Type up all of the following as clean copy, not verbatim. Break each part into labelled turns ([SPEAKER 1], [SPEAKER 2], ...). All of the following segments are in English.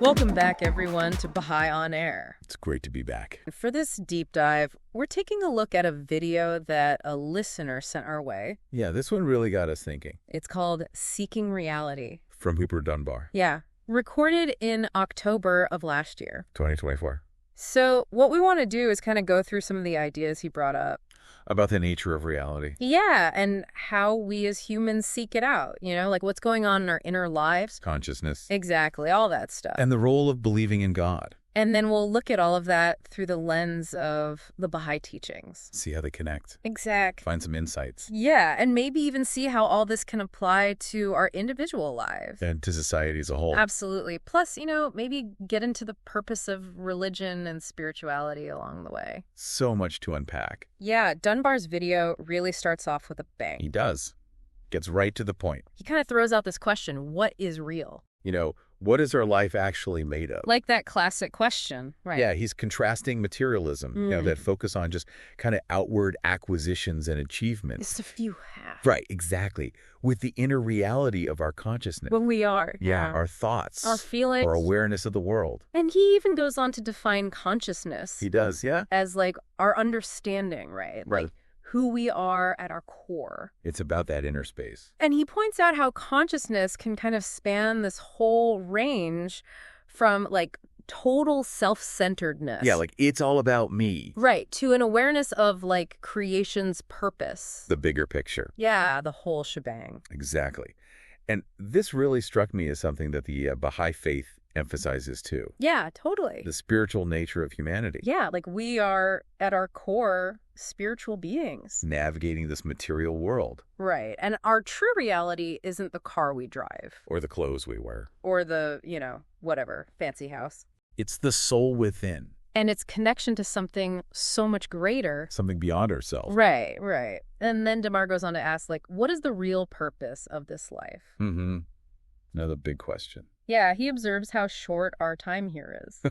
[SPEAKER 1] Welcome back, everyone, to Baha'i On Air.
[SPEAKER 2] It's great to be back.
[SPEAKER 1] For this deep dive, we're taking a look at a video that a listener sent our way.
[SPEAKER 2] Yeah, this one really got us thinking.
[SPEAKER 1] It's called Seeking Reality.
[SPEAKER 2] From Hooper Dunbar.
[SPEAKER 1] Yeah, recorded in October of last year.
[SPEAKER 2] 2024.
[SPEAKER 1] So what we want to do is kind of go through some of the ideas he brought up.
[SPEAKER 2] About the nature of reality.
[SPEAKER 1] Yeah, and how we as humans seek it out, like what's going on in our inner lives.
[SPEAKER 2] Consciousness.
[SPEAKER 1] Exactly, all that stuff.
[SPEAKER 2] And the role of believing in God.
[SPEAKER 1] And then we'll look at all of that through the lens of the Baha'i teachings.
[SPEAKER 2] See how they connect.
[SPEAKER 1] Exactly.
[SPEAKER 2] Find some insights.
[SPEAKER 1] Yeah, and maybe even see how all this can apply to our individual lives.
[SPEAKER 2] And to society as a whole.
[SPEAKER 1] Absolutely. Plus, maybe get into the purpose of religion and spirituality along the way.
[SPEAKER 2] So much to unpack.
[SPEAKER 1] Yeah, Dunbar's video really starts off with a bang.
[SPEAKER 2] He does. Gets right to the point.
[SPEAKER 1] He kind of throws out this question, what is real?
[SPEAKER 2] What is our life actually made of?
[SPEAKER 1] Like that classic question, right?
[SPEAKER 2] Yeah, he's contrasting materialism, that focus on just kind of outward acquisitions and achievements.
[SPEAKER 1] It's a few half.
[SPEAKER 2] Right, exactly. With the inner reality of our consciousness.
[SPEAKER 1] What we are.
[SPEAKER 2] Yeah, our thoughts.
[SPEAKER 1] Our feelings.
[SPEAKER 2] Our awareness of the world.
[SPEAKER 1] And he even goes on to define consciousness.
[SPEAKER 2] He does, yeah.
[SPEAKER 1] As our understanding, right?
[SPEAKER 2] Right.
[SPEAKER 1] Like who we are at our core.
[SPEAKER 2] It's about that inner space.
[SPEAKER 1] And he points out how consciousness can kind of span this whole range from total self-centeredness.
[SPEAKER 2] Yeah, it's all about me.
[SPEAKER 1] Right, to an awareness of creation's purpose.
[SPEAKER 2] The bigger picture.
[SPEAKER 1] Yeah, the whole shebang.
[SPEAKER 2] Exactly. And this really struck me as something that the Baha'i faith emphasizes too.
[SPEAKER 1] Yeah, totally.
[SPEAKER 2] The spiritual nature of humanity.
[SPEAKER 1] Yeah, we are at our core spiritual beings.
[SPEAKER 2] Navigating this material world.
[SPEAKER 1] Right. And our true reality isn't the car we drive.
[SPEAKER 2] Or the clothes we wear.
[SPEAKER 1] Or the, whatever, fancy house.
[SPEAKER 2] It's the soul within.
[SPEAKER 1] And its connection to something so much greater.
[SPEAKER 2] Something beyond ourselves.
[SPEAKER 1] Right, right. And then Dunbar goes on to ask, what is the real purpose of this life?
[SPEAKER 2] Mm-hmm. Another big question.
[SPEAKER 1] Yeah, he observes how short our time here is.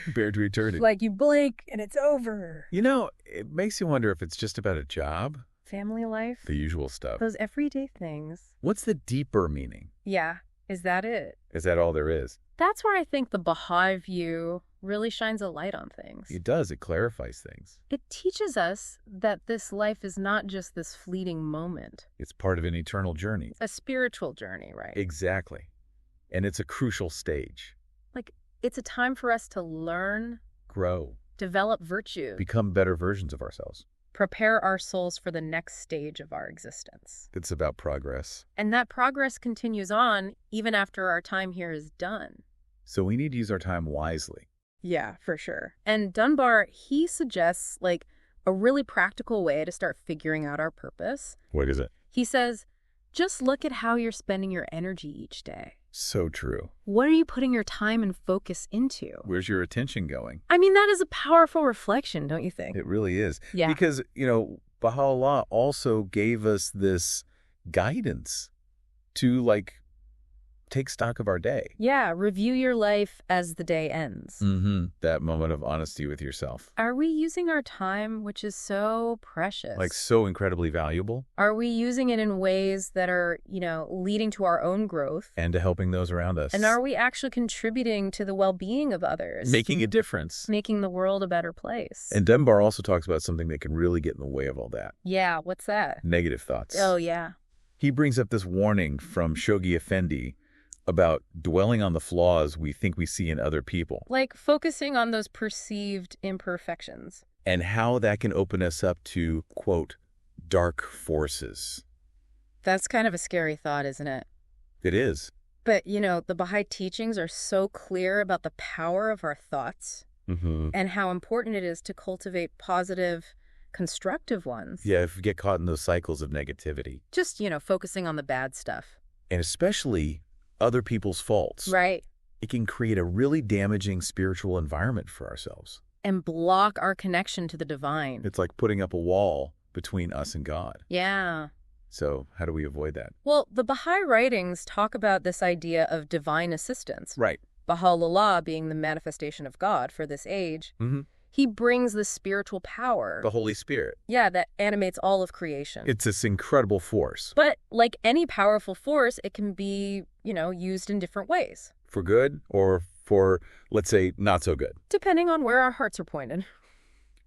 [SPEAKER 2] Compared to eternity.
[SPEAKER 1] You blink and it's over.
[SPEAKER 2] It makes you wonder if it's just about a job.
[SPEAKER 1] Family life.
[SPEAKER 2] The usual stuff.
[SPEAKER 1] Those everyday things.
[SPEAKER 2] What's the deeper meaning?
[SPEAKER 1] Yeah. Is that it?
[SPEAKER 2] Is that all there is?
[SPEAKER 1] That's where I think the Baha'i view really shines a light on things.
[SPEAKER 2] It does. It clarifies things.
[SPEAKER 1] It teaches us that this life is not just this fleeting moment.
[SPEAKER 2] It's part of an eternal journey.
[SPEAKER 1] A spiritual journey, right?
[SPEAKER 2] Exactly. And it's a crucial stage.
[SPEAKER 1] It's a time for us to learn,
[SPEAKER 2] grow,
[SPEAKER 1] develop virtue,
[SPEAKER 2] become better versions of ourselves,
[SPEAKER 1] prepare our souls for the next stage of our existence.
[SPEAKER 2] It's about progress.
[SPEAKER 1] And that progress continues on even after our time here is done.
[SPEAKER 2] So we need to use our time wisely.
[SPEAKER 1] Yeah, for sure. And Dunbar, he suggests a really practical way to start figuring out our purpose.
[SPEAKER 2] What is it?
[SPEAKER 1] He says, just look at how you're spending your energy each day.
[SPEAKER 2] So true.
[SPEAKER 1] What are you putting your time and focus into?
[SPEAKER 2] Where's your attention going?
[SPEAKER 1] I mean, that is a powerful reflection, don't you think?
[SPEAKER 2] It really is.
[SPEAKER 1] Yeah.
[SPEAKER 2] Because, Baha'u'lláh also gave us this guidance to, take stock of our day.
[SPEAKER 1] Yeah, review your life as the day ends.
[SPEAKER 2] Mm-hmm. That moment of honesty with yourself.
[SPEAKER 1] Are we using our time, which is so precious?
[SPEAKER 2] So incredibly valuable?
[SPEAKER 1] Are we using it in ways that are, leading to our own growth?
[SPEAKER 2] And to helping those around us.
[SPEAKER 1] And are we actually contributing to the well-being of others?
[SPEAKER 2] Making a difference.
[SPEAKER 1] Making the world a better place.
[SPEAKER 2] And Dunbar also talks about something that can really get in the way of all that.
[SPEAKER 1] Yeah, what's that?
[SPEAKER 2] Negative thoughts.
[SPEAKER 1] Oh, yeah.
[SPEAKER 2] He brings up this warning from Shoghi Effendi about dwelling on the flaws we think we see in other people.
[SPEAKER 1] Focusing on those perceived imperfections.
[SPEAKER 2] And how that can open us up to, quote, dark forces.
[SPEAKER 1] That's kind of a scary thought, isn't it?
[SPEAKER 2] It is.
[SPEAKER 1] But, the Baha'i teachings are so clear about the power of our thoughts and how important it is to cultivate positive, constructive ones.
[SPEAKER 2] Yeah, if we get caught in those cycles of negativity.
[SPEAKER 1] Just, focusing on the bad stuff.
[SPEAKER 2] And especially other people's faults.
[SPEAKER 1] Right.
[SPEAKER 2] It can create a really damaging spiritual environment for ourselves.
[SPEAKER 1] And block our connection to the divine.
[SPEAKER 2] It's like putting up a wall between us and God.
[SPEAKER 1] Yeah.
[SPEAKER 2] So how do we avoid that?
[SPEAKER 1] Well, the Baha'i writings talk about this idea of divine assistance.
[SPEAKER 2] Right.
[SPEAKER 1] Bahá'u'lláh being the manifestation of God for this age.
[SPEAKER 2] Mm-hmm.
[SPEAKER 1] He brings the spiritual power.
[SPEAKER 2] The Holy Spirit.
[SPEAKER 1] Yeah, that animates all of creation.
[SPEAKER 2] It's this incredible force.
[SPEAKER 1] But like any powerful force, it can be, used in different ways.
[SPEAKER 2] for good or for, let's say, not so good.
[SPEAKER 1] Depending on where our hearts are pointed.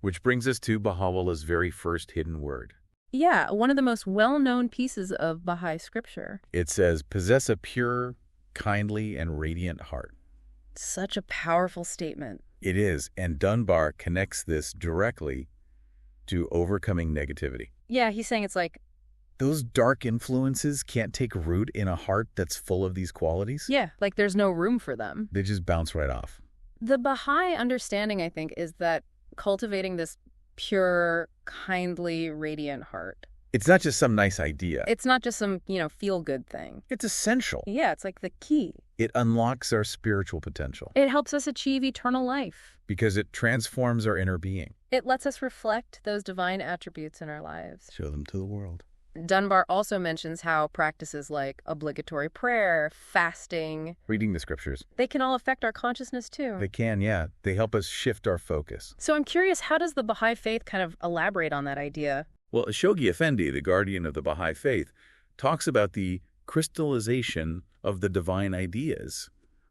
[SPEAKER 2] Which brings us to Baha'u'llah's very first hidden word.
[SPEAKER 1] Yeah, one of the most well-known pieces of Baha'i scripture.
[SPEAKER 2] It says, possess a pure, kindly, and radiant heart.
[SPEAKER 1] Such a powerful statement.
[SPEAKER 2] It is, and Dunbar connects this directly to overcoming negativity.
[SPEAKER 1] Yeah, he's saying it's like...
[SPEAKER 2] Those dark influences can't take root in a heart that's full of these qualities.
[SPEAKER 1] Yeah, like there's no room for them.
[SPEAKER 2] They just bounce right off.
[SPEAKER 1] The Baha'i understanding, I think, is that cultivating this pure, kindly, radiant heart.
[SPEAKER 2] It's not just some nice idea.
[SPEAKER 1] It's not just some, feel-good thing.
[SPEAKER 2] It's essential.
[SPEAKER 1] Yeah, it's like the key.
[SPEAKER 2] It unlocks our spiritual potential.
[SPEAKER 1] It helps us achieve eternal life.
[SPEAKER 2] Because it transforms our inner being.
[SPEAKER 1] It lets us reflect those divine attributes in our lives.
[SPEAKER 2] Show them to the world.
[SPEAKER 1] Dunbar also mentions how practices like obligatory prayer, fasting,
[SPEAKER 2] reading the scriptures,
[SPEAKER 1] they can all affect our consciousness too.
[SPEAKER 2] They can, yeah. They help us shift our focus.
[SPEAKER 1] So I'm curious, how does the Baha'i faith kind of elaborate on that idea?
[SPEAKER 2] Well, Shoghi Effendi, the guardian of the Baha'i faith, talks about the crystallization of the divine ideas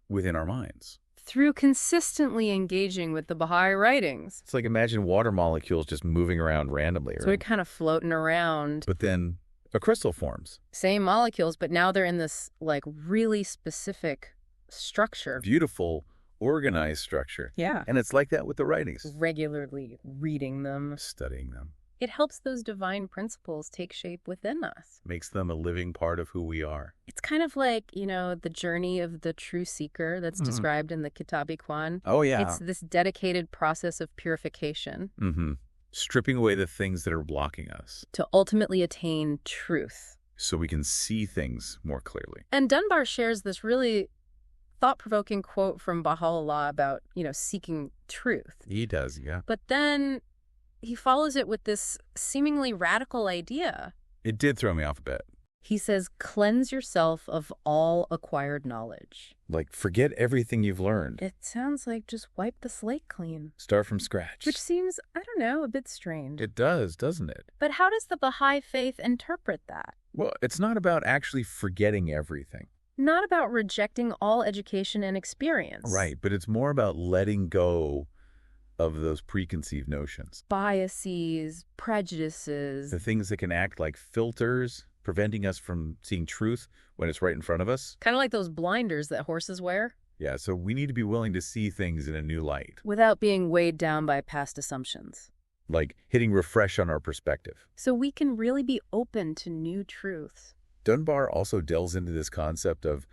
[SPEAKER 2] within our minds.
[SPEAKER 1] Through consistently engaging with the Baha'i writings.
[SPEAKER 2] It's like imagine water molecules just moving around randomly.
[SPEAKER 1] So we're kind of floating around.
[SPEAKER 2] But then a crystal forms.
[SPEAKER 1] Same molecules, but now they're in this like really specific structure.
[SPEAKER 2] Beautiful, organized structure.
[SPEAKER 1] Yeah.
[SPEAKER 2] And it's like that with the writings.
[SPEAKER 1] Regularly reading them.
[SPEAKER 2] Studying them.
[SPEAKER 1] It helps those divine principles take shape within us.
[SPEAKER 2] Makes them a living part of who we are.
[SPEAKER 1] It's kind of like, the journey of the true seeker that's described in the Kitab-i-Quran.
[SPEAKER 2] Oh, yeah.
[SPEAKER 1] It's this dedicated process of purification.
[SPEAKER 2] Stripping away the things that are blocking us.
[SPEAKER 1] To ultimately attain truth.
[SPEAKER 2] So we can see things more clearly.
[SPEAKER 1] And Dunbar shares this really thought-provoking quote from Baha'u'lláh about, seeking truth.
[SPEAKER 2] He does, yeah.
[SPEAKER 1] But then he follows it with this seemingly radical idea.
[SPEAKER 2] It did throw me off a bit.
[SPEAKER 1] He says, cleanse yourself of all acquired knowledge.
[SPEAKER 2] Like, forget everything you've learned.
[SPEAKER 1] It sounds like just wipe the slate clean.
[SPEAKER 2] Start from scratch.
[SPEAKER 1] Which seems, I don't know, a bit strange.
[SPEAKER 2] It does, doesn't it?
[SPEAKER 1] But how does the Baha'i faith interpret that?
[SPEAKER 2] Well, it's not about actually forgetting everything.
[SPEAKER 1] Not about rejecting all education and experience.
[SPEAKER 2] Right, but it's more about letting go of those preconceived notions.
[SPEAKER 1] Biases, prejudices.
[SPEAKER 2] The things that can act like filters, preventing us from seeing truth when it's right in front of us.
[SPEAKER 1] Kind of like those blinders that horses wear.
[SPEAKER 2] Yeah, so we need to be willing to see things in a new light.
[SPEAKER 1] Without being weighed down by past assumptions.
[SPEAKER 2] Like hitting refresh on our perspective.
[SPEAKER 1] So we can really be open to new truths.
[SPEAKER 2] Dunbar also delves into this concept of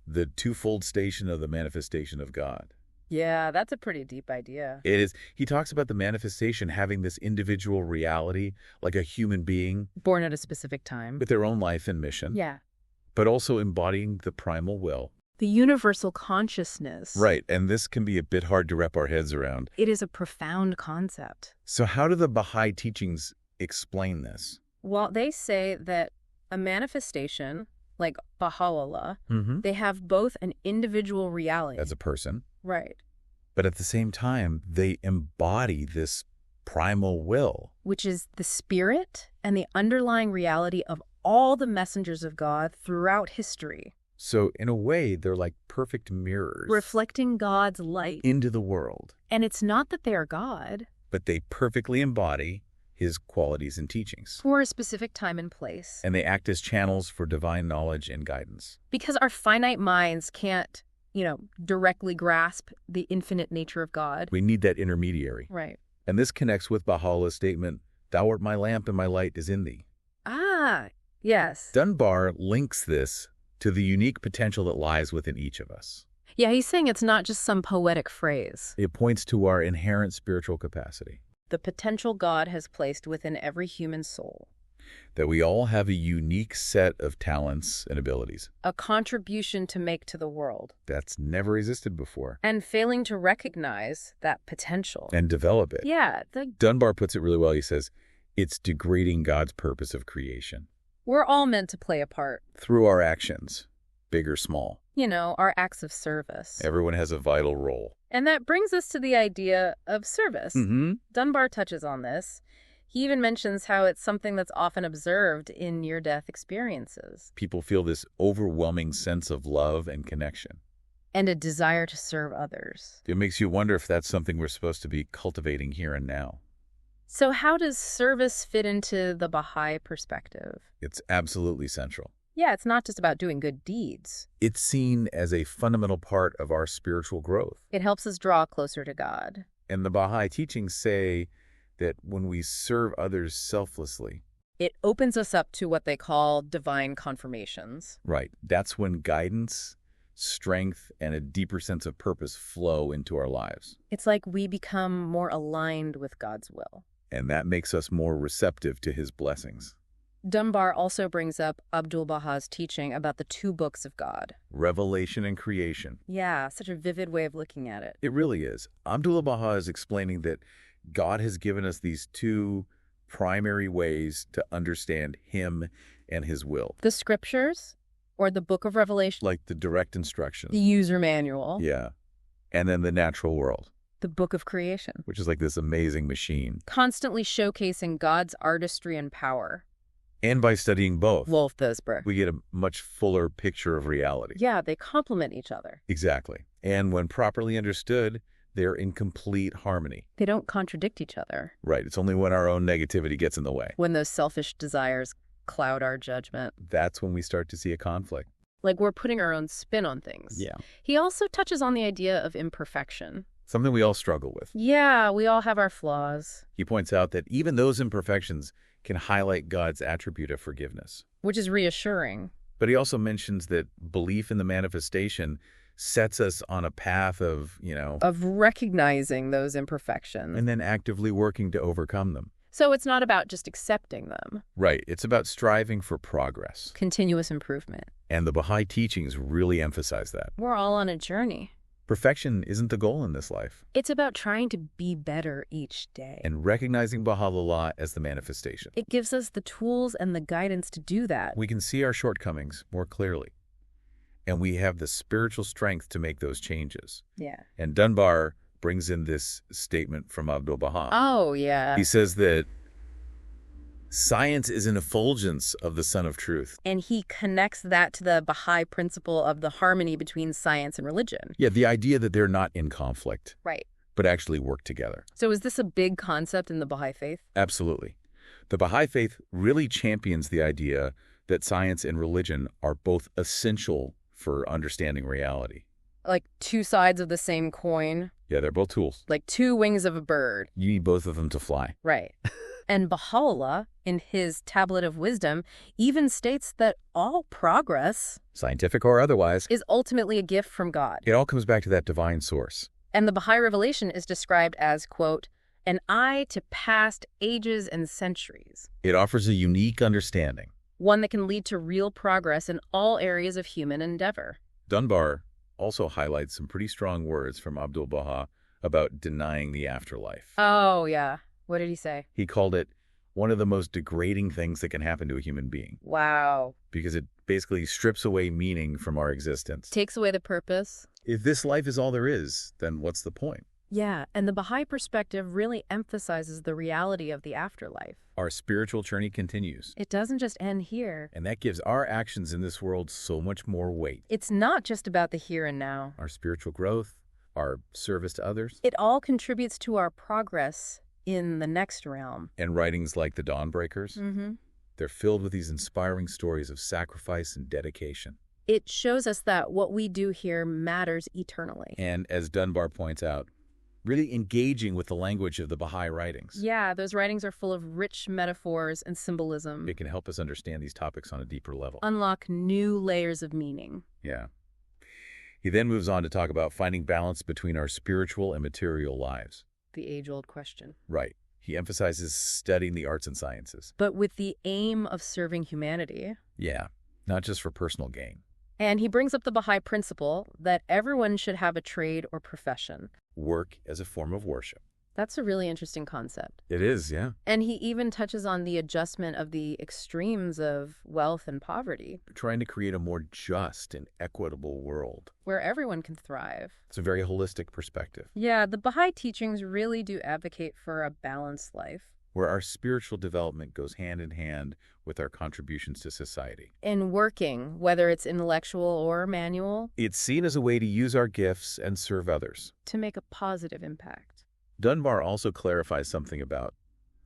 [SPEAKER 2] the twofold station of the manifestation of God.
[SPEAKER 1] Yeah, that's a pretty deep idea.
[SPEAKER 2] It is. He talks about the manifestation having this individual reality, like a human being.
[SPEAKER 1] Born at a specific time.
[SPEAKER 2] With their own life and mission.
[SPEAKER 1] Yeah.
[SPEAKER 2] But also embodying the primal will.
[SPEAKER 1] The universal consciousness.
[SPEAKER 2] Right, and this can be a bit hard to wrap our heads around.
[SPEAKER 1] It is a profound concept.
[SPEAKER 2] So how do the Baha'i teachings explain this?
[SPEAKER 1] Well, they say that a manifestation, like Baha'u'lláh, they have both an individual reality.
[SPEAKER 2] As a person.
[SPEAKER 1] Right.
[SPEAKER 2] But at the same time, they embody this primal will.
[SPEAKER 1] Which is the spirit and the underlying reality of all the messengers of God throughout history.
[SPEAKER 2] So in a way, they're like perfect mirrors.
[SPEAKER 1] Reflecting God's light.
[SPEAKER 2] Into the world.
[SPEAKER 1] And it's not that they are God.
[SPEAKER 2] But they perfectly embody his qualities and teachings.
[SPEAKER 1] For a specific time and place.
[SPEAKER 2] And they act as channels for divine knowledge and guidance.
[SPEAKER 1] Because our finite minds can't, directly grasp the infinite nature of God.
[SPEAKER 2] We need that intermediary.
[SPEAKER 1] Right.
[SPEAKER 2] And this connects with Baha'u'llah's statement, "Thou art my lamp and my light is in thee."
[SPEAKER 1] Ah, yes.
[SPEAKER 2] Dunbar links this to the unique potential that lies within each of us.
[SPEAKER 1] Yeah, he's saying it's not just some poetic phrase.
[SPEAKER 2] It points to our inherent spiritual capacity.
[SPEAKER 1] The potential God has placed within every human soul.
[SPEAKER 2] That we all have a unique set of talents and abilities.
[SPEAKER 1] A contribution to make to the world.
[SPEAKER 2] That's never existed before.
[SPEAKER 1] And failing to recognize that potential.
[SPEAKER 2] And develop it.
[SPEAKER 1] Yeah.
[SPEAKER 2] Dunbar puts it really well. He says, it's degrading God's purpose of creation.
[SPEAKER 1] We're all meant to play a part.
[SPEAKER 2] Through our actions, big or small.
[SPEAKER 1] Our acts of service.
[SPEAKER 2] Everyone has a vital role.
[SPEAKER 1] And that brings us to the idea of service. Dunbar touches on this. He even mentions how it's something that's often observed in near-death experiences.
[SPEAKER 2] People feel this overwhelming sense of love and connection.
[SPEAKER 1] and a desire to serve others.
[SPEAKER 2] It makes you wonder if that's something we're supposed to be cultivating here and now.
[SPEAKER 1] So how does service fit into the Baha'i perspective?
[SPEAKER 2] It's absolutely central.
[SPEAKER 1] Yeah, it's not just about doing good deeds.
[SPEAKER 2] It's seen as a fundamental part of our spiritual growth.
[SPEAKER 1] It helps us draw closer to God.
[SPEAKER 2] And the Baha'i teachings say that when we serve others selflessly,
[SPEAKER 1] It opens us up to what they call divine confirmations.
[SPEAKER 2] right, that's when guidance, strength, and a deeper sense of purpose flow into our lives.
[SPEAKER 1] It's like we become more aligned with God's will.
[SPEAKER 2] And that makes us more receptive to his blessings.
[SPEAKER 1] Dunbar also brings up Abdu'l-Bahá's teaching about the two books of God.
[SPEAKER 2] Revelation and creation.
[SPEAKER 1] Yeah, such a vivid way of looking at it.
[SPEAKER 2] It really is. Abdu'l-Bahá is explaining that God has given us these two primary ways to understand him and his will.
[SPEAKER 1] The scriptures, or the book of Revelation,
[SPEAKER 2] Like the direct instructions.
[SPEAKER 1] the user manual,
[SPEAKER 2] Yeah. And then the natural world,
[SPEAKER 1] the book of creation,
[SPEAKER 2] which is like this amazing machine.
[SPEAKER 1] constantly showcasing God's artistry and power.
[SPEAKER 2] And by studying both,
[SPEAKER 1] Wolf Thosberg.
[SPEAKER 2] we get a much fuller picture of reality.
[SPEAKER 1] Yeah, they complement each other.
[SPEAKER 2] Exactly. And when properly understood, they're in complete harmony.
[SPEAKER 1] They don't contradict each other.
[SPEAKER 2] Right. It's only when our own negativity gets in the way.
[SPEAKER 1] When those selfish desires cloud our judgment.
[SPEAKER 2] That's when we start to see a conflict.
[SPEAKER 1] Like we're putting our own spin on things.
[SPEAKER 2] Yeah.
[SPEAKER 1] He also touches on the idea of imperfection.
[SPEAKER 2] Something we all struggle with.
[SPEAKER 1] Yeah, we all have our flaws.
[SPEAKER 2] He points out that even those imperfections can highlight God's attribute of forgiveness.
[SPEAKER 1] Which is reassuring.
[SPEAKER 2] But he also mentions that belief in the manifestation sets us on a path of,
[SPEAKER 1] Of recognizing those imperfections.
[SPEAKER 2] and then actively working to overcome them.
[SPEAKER 1] So it's not about just accepting them.
[SPEAKER 2] Right. It's about striving for progress.
[SPEAKER 1] Continuous improvement.
[SPEAKER 2] And the Baha'i teachings really emphasize that.
[SPEAKER 1] We're all on a journey.
[SPEAKER 2] Perfection isn't the goal in this life.
[SPEAKER 1] It's about trying to be better each day.
[SPEAKER 2] And recognizing Baha'u'lláh as the manifestation.
[SPEAKER 1] It gives us the tools and the guidance to do that.
[SPEAKER 2] We can see our shortcomings more clearly. And we have the spiritual strength to make those changes.
[SPEAKER 1] Yeah.
[SPEAKER 2] And Dunbar brings in this statement from Abdu'l-Bahá.
[SPEAKER 1] Oh, yeah.
[SPEAKER 2] He says that science is an effulgence of the Sun of Truth.
[SPEAKER 1] And he connects that to the Baha'i principle of the harmony between science and religion.
[SPEAKER 2] Yeah, the idea that they're not in conflict,
[SPEAKER 1] Right.
[SPEAKER 2] but actually work together.
[SPEAKER 1] So is this a big concept in the Baha'i faith?
[SPEAKER 2] Absolutely. The Baha'i faith really champions the idea that science and religion are both essential for understanding reality.
[SPEAKER 1] Like two sides of the same coin,
[SPEAKER 2] Yeah, they're both tools.
[SPEAKER 1] like two wings of a bird.
[SPEAKER 2] You need both of them to fly.
[SPEAKER 1] Right. And Baha'u'lláh, in his Tablet of Wisdom, even states that all progress
[SPEAKER 2] Scientific or otherwise,
[SPEAKER 1] is ultimately a gift from God.
[SPEAKER 2] it all comes back to that divine source.
[SPEAKER 1] And the Baha'i revelation is described as, quote, an eye to past ages and centuries.
[SPEAKER 2] It offers a unique understanding.
[SPEAKER 1] One that can lead to real progress in all areas of human endeavor.
[SPEAKER 2] Dunbar also highlights some pretty strong words from Abdu'l-Bahá about denying the afterlife.
[SPEAKER 1] Oh, yeah. What did he say?
[SPEAKER 2] He called it one of the most degrading things that can happen to a human being
[SPEAKER 1] Wow.
[SPEAKER 2] because it basically strips away meaning from our existence.
[SPEAKER 1] Takes away the purpose.
[SPEAKER 2] If this life is all there is, then what's the point?
[SPEAKER 1] Yeah, and the Baha'i perspective really emphasizes the reality of the afterlife.
[SPEAKER 2] Our spiritual journey continues,
[SPEAKER 1] It doesn't just end here.
[SPEAKER 2] and that gives our actions in this world so much more weight.
[SPEAKER 1] It's not just about the here and now.
[SPEAKER 2] Our spiritual growth, our service to others,
[SPEAKER 1] It all contributes to our progress in the next realm.
[SPEAKER 2] and writings like the Dawnbreakers,
[SPEAKER 1] Mm-hmm.
[SPEAKER 2] they're filled with these inspiring stories of sacrifice and dedication.
[SPEAKER 1] It shows us that what we do here matters eternally.
[SPEAKER 2] And as Dunbar points out, really engaging with the language of the Baha'i writings.
[SPEAKER 1] Yeah, those writings are full of rich metaphors and symbolism.
[SPEAKER 2] It can help us understand these topics on a deeper level.
[SPEAKER 1] Unlock new layers of meaning.
[SPEAKER 2] Yeah. He then moves on to talk about finding balance between our spiritual and material lives.
[SPEAKER 1] The age-old question.
[SPEAKER 2] Right. He emphasizes studying the arts and sciences.
[SPEAKER 1] But with the aim of serving humanity.
[SPEAKER 2] Yeah, not just for personal gain.
[SPEAKER 1] And he brings up the Baha'i principle that everyone should have a trade or profession.
[SPEAKER 2] Work as a form of worship.
[SPEAKER 1] That's a really interesting concept.
[SPEAKER 2] It is, yeah.
[SPEAKER 1] And he even touches on the adjustment of the extremes of wealth and poverty,
[SPEAKER 2] Trying to create a more just and equitable world.
[SPEAKER 1] where everyone can thrive.
[SPEAKER 2] It's a very holistic perspective.
[SPEAKER 1] Yeah, the Baha'i teachings really do advocate for a balanced life.
[SPEAKER 2] where our spiritual development goes hand in hand with our contributions to society.
[SPEAKER 1] In working, whether it's intellectual or manual,
[SPEAKER 2] It's seen as a way to use our gifts and serve others.
[SPEAKER 1] to make a positive impact.
[SPEAKER 2] Dunbar also clarifies something about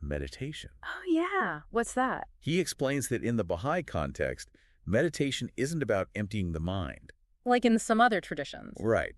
[SPEAKER 2] meditation.
[SPEAKER 1] Oh, yeah. What's that?
[SPEAKER 2] He explains that in the Baha'i context, meditation isn't about emptying the mind.
[SPEAKER 1] Like in some other traditions.
[SPEAKER 2] Right.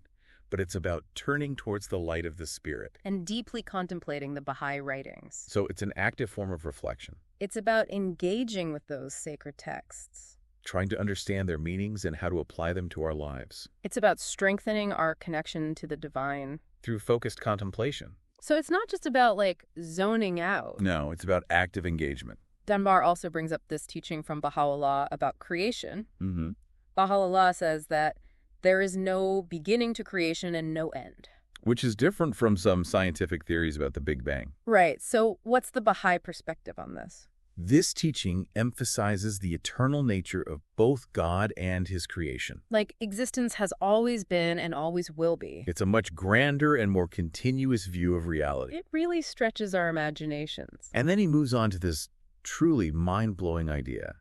[SPEAKER 2] But it's about turning towards the light of the spirit.
[SPEAKER 1] And deeply contemplating the Baha'i writings.
[SPEAKER 2] So it's an active form of reflection,
[SPEAKER 1] It's about engaging with those sacred texts.
[SPEAKER 2] trying to understand their meanings and how to apply them to our lives
[SPEAKER 1] It's about strengthening our connection to the divine.
[SPEAKER 2] through focused contemplation.
[SPEAKER 1] So it's not just about, like, zoning out.
[SPEAKER 2] No, it's about active engagement.
[SPEAKER 1] Dunbar also brings up this teaching from Bahá'u'lláh about creation.
[SPEAKER 2] Mm-hmm.
[SPEAKER 1] Bahá'u'lláh says that there is no beginning to creation and no end.
[SPEAKER 2] Which is different from some scientific theories about the Big Bang.
[SPEAKER 1] Right. So what's the Baha'i perspective on this?
[SPEAKER 2] This teaching emphasizes the eternal nature of both God and his creation.
[SPEAKER 1] Like, existence has always been and always will be.
[SPEAKER 2] It's a much grander and more continuous view of reality.
[SPEAKER 1] It really stretches our imaginations.
[SPEAKER 2] And then he moves on to this truly mind-blowing idea.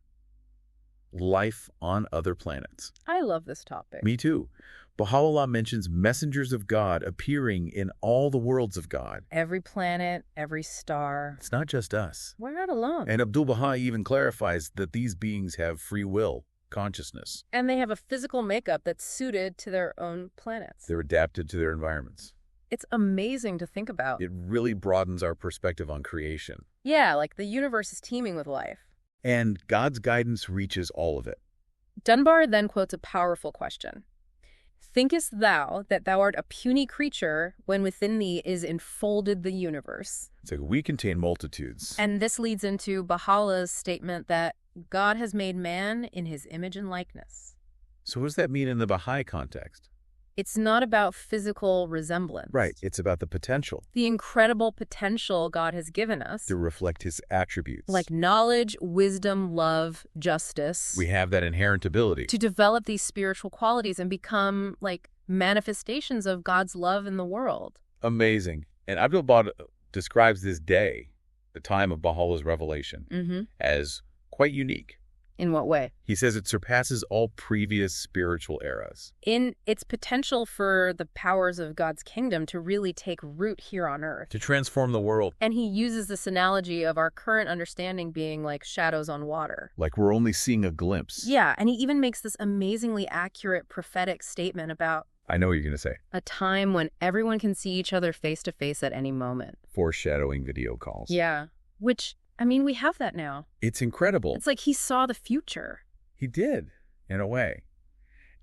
[SPEAKER 2] Life on other planets.
[SPEAKER 1] I love this topic.
[SPEAKER 2] Me too. Baha'u'lláh mentions messengers of God appearing in all the worlds of God.
[SPEAKER 1] Every planet, every star.
[SPEAKER 2] It's not just us.
[SPEAKER 1] We're not alone.
[SPEAKER 2] And Abdu'l-Bahá even clarifies that these beings have free will, consciousness.
[SPEAKER 1] And they have a physical makeup that's suited to their own planets.
[SPEAKER 2] They're adapted to their environments.
[SPEAKER 1] It's amazing to think about.
[SPEAKER 2] It really broadens our perspective on creation.
[SPEAKER 1] Yeah, like the universe is teeming with life.
[SPEAKER 2] And God's guidance reaches all of it.
[SPEAKER 1] Dunbar then quotes a powerful question. Thinkest thou that thou art a puny creature when within thee is enfolded the universe?
[SPEAKER 2] It's like we contain multitudes.
[SPEAKER 1] And this leads into Baha'u'llah's statement that God has made man in his image and likeness.
[SPEAKER 2] So what does that mean in the Baha'i context?
[SPEAKER 1] It's not about physical resemblance.
[SPEAKER 2] Right. It's about the potential
[SPEAKER 1] The incredible potential God has given us.
[SPEAKER 2] to reflect his attributes.
[SPEAKER 1] Like knowledge, wisdom, love, justice.
[SPEAKER 2] We have that inherent ability.
[SPEAKER 1] To develop these spiritual qualities and become like manifestations of God's love in the world.
[SPEAKER 2] Amazing. And Abdu'l-Bahá describes this day, the time of Baha'u'llah's revelation, as quite unique.
[SPEAKER 1] In what way?
[SPEAKER 2] He says it surpasses all previous spiritual eras.
[SPEAKER 1] In its potential for the powers of God's kingdom to really take root here on earth.
[SPEAKER 2] To transform the world.
[SPEAKER 1] And he uses this analogy of our current understanding being like shadows on water.
[SPEAKER 2] Like we're only seeing a glimpse.
[SPEAKER 1] Yeah, and he even makes this amazingly accurate prophetic statement about
[SPEAKER 2] I know what you're going to say.
[SPEAKER 1] a time when everyone can see each other face to face at any moment.
[SPEAKER 2] Foreshadowing video calls.
[SPEAKER 1] Yeah, which, I mean, we have that now.
[SPEAKER 2] It's incredible.
[SPEAKER 1] It's like he saw the future.
[SPEAKER 2] He did, in a way.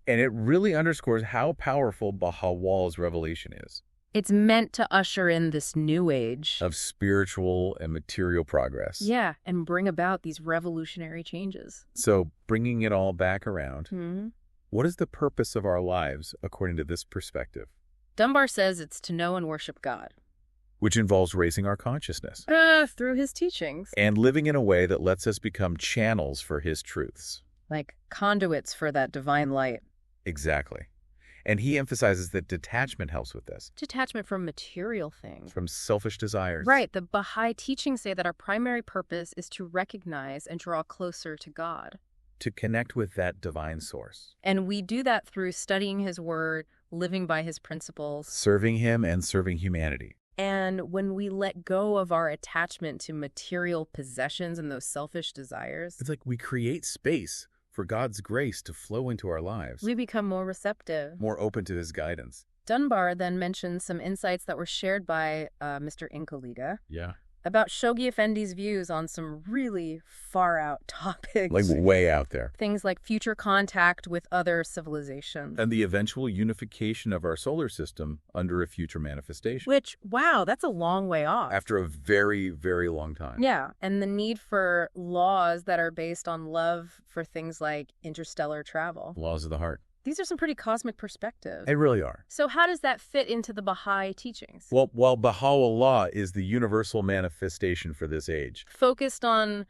[SPEAKER 2] And it really underscores how powerful Baha'u'llah's revelation is.
[SPEAKER 1] It's meant to usher in this new age.
[SPEAKER 2] Of spiritual and material progress.
[SPEAKER 1] Yeah, and bring about these revolutionary changes.
[SPEAKER 2] So, bringing it all back around,
[SPEAKER 1] Mm-hmm.
[SPEAKER 2] what is the purpose of our lives according to this perspective?
[SPEAKER 1] Dunbar says it's to know and worship God.
[SPEAKER 2] Which involves raising our consciousness.
[SPEAKER 1] Through his teachings.
[SPEAKER 2] And living in a way that lets us become channels for his truths.
[SPEAKER 1] Like conduits for that divine light.
[SPEAKER 2] Exactly. And he emphasizes that detachment helps with this.
[SPEAKER 1] Detachment from material things.
[SPEAKER 2] From selfish desires.
[SPEAKER 1] Right. The Baha'i teachings say that our primary purpose is to recognize and draw closer to God.
[SPEAKER 2] To connect with that divine source.
[SPEAKER 1] And we do that through studying his word, living by his principles.
[SPEAKER 2] Serving him and serving humanity.
[SPEAKER 1] And when we let go of our attachment to material possessions and those selfish desires,
[SPEAKER 2] It's like we create space for God's grace to flow into our lives.
[SPEAKER 1] we become more receptive.
[SPEAKER 2] More open to his guidance.
[SPEAKER 1] Dunbar then mentions some insights that were shared by Mr. Inkaliga
[SPEAKER 2] Yeah.
[SPEAKER 1] about Shoghi Effendi's views on some really far-out topics.
[SPEAKER 2] Like way out there.
[SPEAKER 1] Things like future contact with other civilizations.
[SPEAKER 2] And the eventual unification of our solar system under a future manifestation.
[SPEAKER 1] Which, wow, that's a long way off.
[SPEAKER 2] After a very, very long time.
[SPEAKER 1] Yeah, and the need for laws that are based on love for things like interstellar travel.
[SPEAKER 2] Laws of the heart.
[SPEAKER 1] These are some pretty cosmic perspectives.
[SPEAKER 2] They really are.
[SPEAKER 1] So how does that fit into the Baha'i teachings?
[SPEAKER 2] Well, while Baha'u'lláh is the universal manifestation for this age.
[SPEAKER 1] Focused on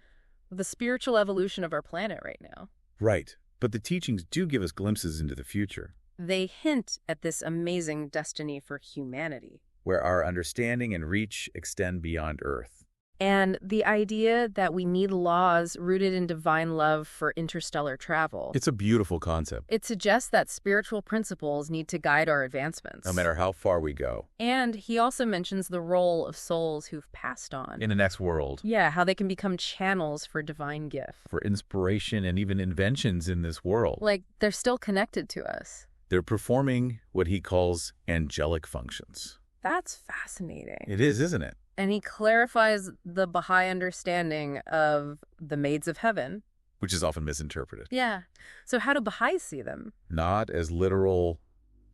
[SPEAKER 1] the spiritual evolution of our planet right now.
[SPEAKER 2] Right. But the teachings do give us glimpses into the future.
[SPEAKER 1] They hint at this amazing destiny for humanity.
[SPEAKER 2] Where our understanding and reach extend beyond Earth.
[SPEAKER 1] And the idea that we need laws rooted in divine love for interstellar travel.
[SPEAKER 2] It's a beautiful concept.
[SPEAKER 1] It suggests that spiritual principles need to guide our advancements.
[SPEAKER 2] No matter how far we go.
[SPEAKER 1] And he also mentions the role of souls who've passed on.
[SPEAKER 2] In the next world.
[SPEAKER 1] Yeah, how they can become channels for divine gift.
[SPEAKER 2] For inspiration and even inventions in this world.
[SPEAKER 1] Like, they're still connected to us.
[SPEAKER 2] They're performing what he calls angelic functions.
[SPEAKER 1] That's fascinating.
[SPEAKER 2] It is, isn't it?
[SPEAKER 1] And he clarifies the Baha'i understanding of the maids of heaven.
[SPEAKER 2] Which is often misinterpreted.
[SPEAKER 1] Yeah. So how do Baha'is see them?
[SPEAKER 2] Not as literal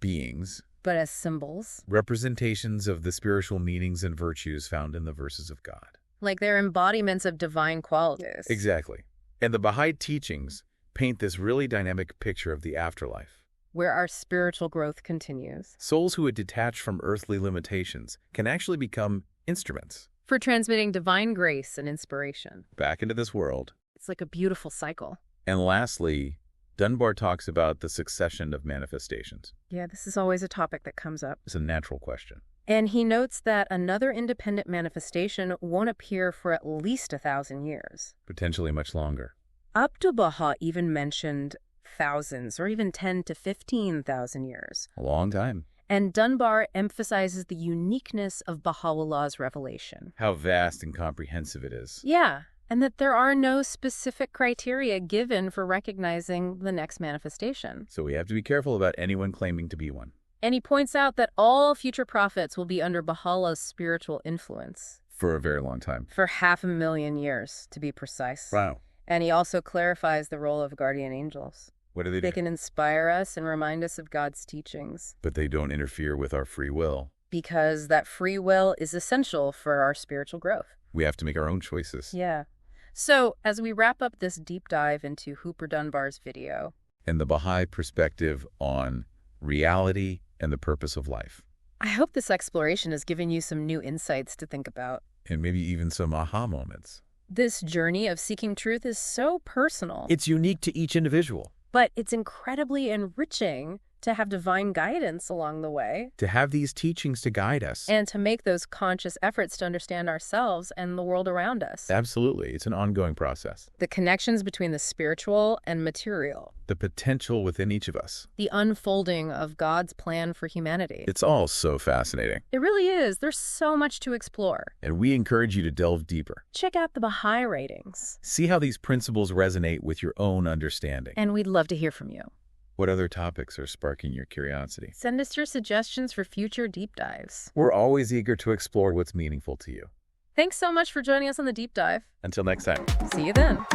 [SPEAKER 2] beings,
[SPEAKER 1] but as symbols.
[SPEAKER 2] Representations of the spiritual meanings and virtues found in the verses of God.
[SPEAKER 1] Like they're embodiments of divine qualities.
[SPEAKER 2] Exactly. And the Baha'i teachings paint this really dynamic picture of the afterlife,
[SPEAKER 1] where our spiritual growth continues.
[SPEAKER 2] Souls who had detached from earthly limitations can actually become instruments
[SPEAKER 1] for transmitting divine grace and inspiration
[SPEAKER 2] back into this world.
[SPEAKER 1] It's like a beautiful cycle.
[SPEAKER 2] And lastly, Dunbar talks about the succession of manifestations.
[SPEAKER 1] Yeah, this is always a topic that comes up.
[SPEAKER 2] It's a natural question.
[SPEAKER 1] And he notes that another independent manifestation won't appear for at least 1,000 years.
[SPEAKER 2] Potentially much longer.
[SPEAKER 1] Abdu'l-Bahá even mentioned thousands or even 10 to 15,000 years.
[SPEAKER 2] A long time.
[SPEAKER 1] And Dunbar emphasizes the uniqueness of Baha'u'llah's revelation.
[SPEAKER 2] How vast and comprehensive it is.
[SPEAKER 1] Yeah, and that there are no specific criteria given for recognizing the next manifestation.
[SPEAKER 2] So we have to be careful about anyone claiming to be one.
[SPEAKER 1] And he points out that all future prophets will be under Baha'u'llah's spiritual influence.
[SPEAKER 2] For a very long time.
[SPEAKER 1] For 500,000 years, to be precise.
[SPEAKER 2] Wow.
[SPEAKER 1] And he also clarifies the role of guardian angels.
[SPEAKER 2] What do?
[SPEAKER 1] They can inspire us and remind us of God's teachings.
[SPEAKER 2] But they don't interfere with our free will.
[SPEAKER 1] Because that free will is essential for our spiritual growth.
[SPEAKER 2] We have to make our own choices.
[SPEAKER 1] Yeah. So, as we wrap up this deep dive into Hooper Dunbar's video.
[SPEAKER 2] And the Baha'i perspective on reality and the purpose of life.
[SPEAKER 1] I hope this exploration has given you some new insights to think about.
[SPEAKER 2] And maybe even some aha moments.
[SPEAKER 1] This journey of seeking truth is so personal.
[SPEAKER 2] It's unique to each individual.
[SPEAKER 1] But it's incredibly enriching to have divine guidance along the way.
[SPEAKER 2] To have these teachings to guide us.
[SPEAKER 1] And to make those conscious efforts to understand ourselves and the world around us.
[SPEAKER 2] Absolutely. It's an ongoing process.
[SPEAKER 1] The connections between the spiritual and material.
[SPEAKER 2] The potential within each of us.
[SPEAKER 1] The unfolding of God's plan for humanity.
[SPEAKER 2] It's all so fascinating.
[SPEAKER 1] It really is. There's so much to explore.
[SPEAKER 2] And we encourage you to delve deeper.
[SPEAKER 1] Check out the Baha'i ratings.
[SPEAKER 2] See how these principles resonate with your own understanding.
[SPEAKER 1] And we'd love to hear from you.
[SPEAKER 2] What other topics are sparking your curiosity?
[SPEAKER 1] Send us your suggestions for future deep dives.
[SPEAKER 2] We're always eager to explore what's meaningful to you.
[SPEAKER 1] Thanks so much for joining us on the deep dive.
[SPEAKER 2] Until next time.
[SPEAKER 1] See you then.